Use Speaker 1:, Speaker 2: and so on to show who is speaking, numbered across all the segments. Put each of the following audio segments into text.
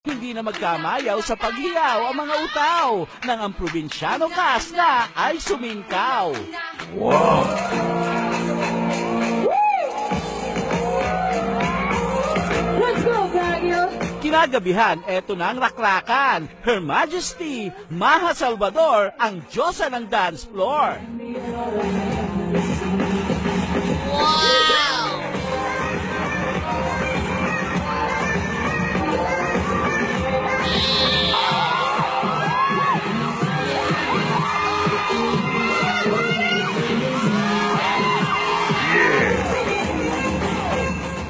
Speaker 1: Hindi na magkamayaw sa paghiyaw ang mga utaw nang ang probinsyano cast na ay sumingkaw. Wow!
Speaker 2: Let's go, Baguio!
Speaker 1: Kinagabihan, eto na ang rakrakan. Her Majesty, Maha Salvador, ang Diyosa ng dance floor.
Speaker 2: Wow!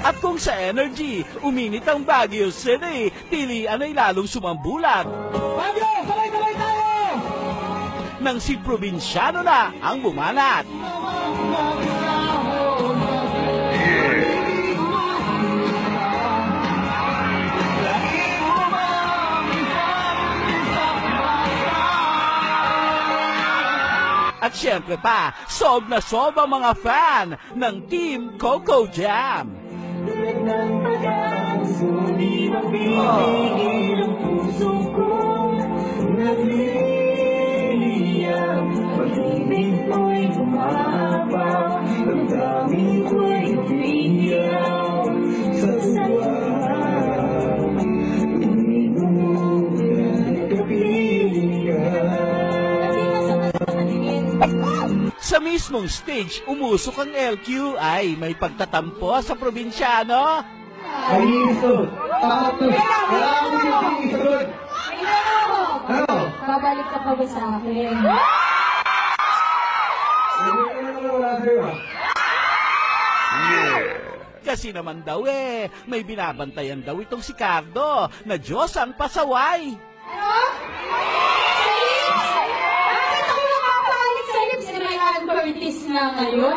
Speaker 1: At kung sa energy, uminit ang Baguio City, tilian ay lalong sumambulat.
Speaker 2: Baguio, sabay-sabay tayo!
Speaker 1: Nang si probinsyano na ang bumanat. At syempre pa, sob na sob ang mga fan ng Team Coco Jam.
Speaker 2: Ng pag-aso, di mapigil ang puso kong nagliliyam. Pag-ibig mo'y bumaba, damdamin ko'y umiiyaw. Sa saya, tumingin mo, nagkapiling ka.
Speaker 1: Sa mismong stage, umusok ang LQ ay may pagtatampo sa probinsyano.
Speaker 2: Babalik ka pa ba sa akin?
Speaker 1: Kasi naman daw may binabantayan daw itong si Cardo na Diyos ang pasaway.
Speaker 2: Ano? Bakit ako nakapalik sa lips? Ryan Curtis na ngayon?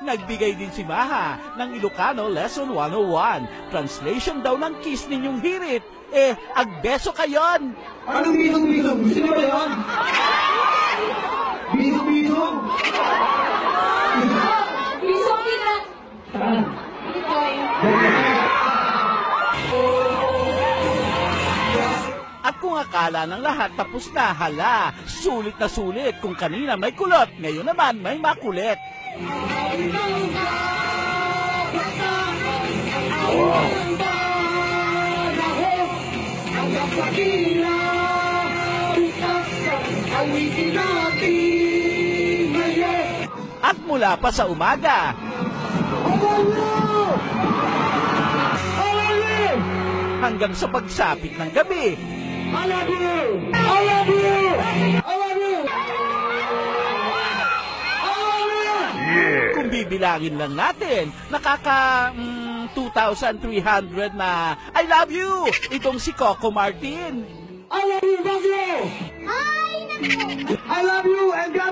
Speaker 1: Nagbigay din si Maha ng Ilocano Lesson 101. Translation daw ng kiss ninyong hirit. Agbeso kayon.
Speaker 3: Anong bisong-bisong? Gusto niyo ba yun? Bisong-bisong?
Speaker 2: Bisong kita. Ito
Speaker 1: At kung akala ng lahat tapos na, hala, sulit na sulit. Kung kanina may kulot, ngayon naman may makulit. At mula pa sa umaga, hanggang sa pagsapit ng gabi,
Speaker 3: I love you! I love you! I love you!
Speaker 1: kung bibilangin lang natin, nakaka 2,300 na I love you! Itong si Coco Martin.
Speaker 3: I love you, Baguio!
Speaker 2: Ay, naku!
Speaker 3: I love you and God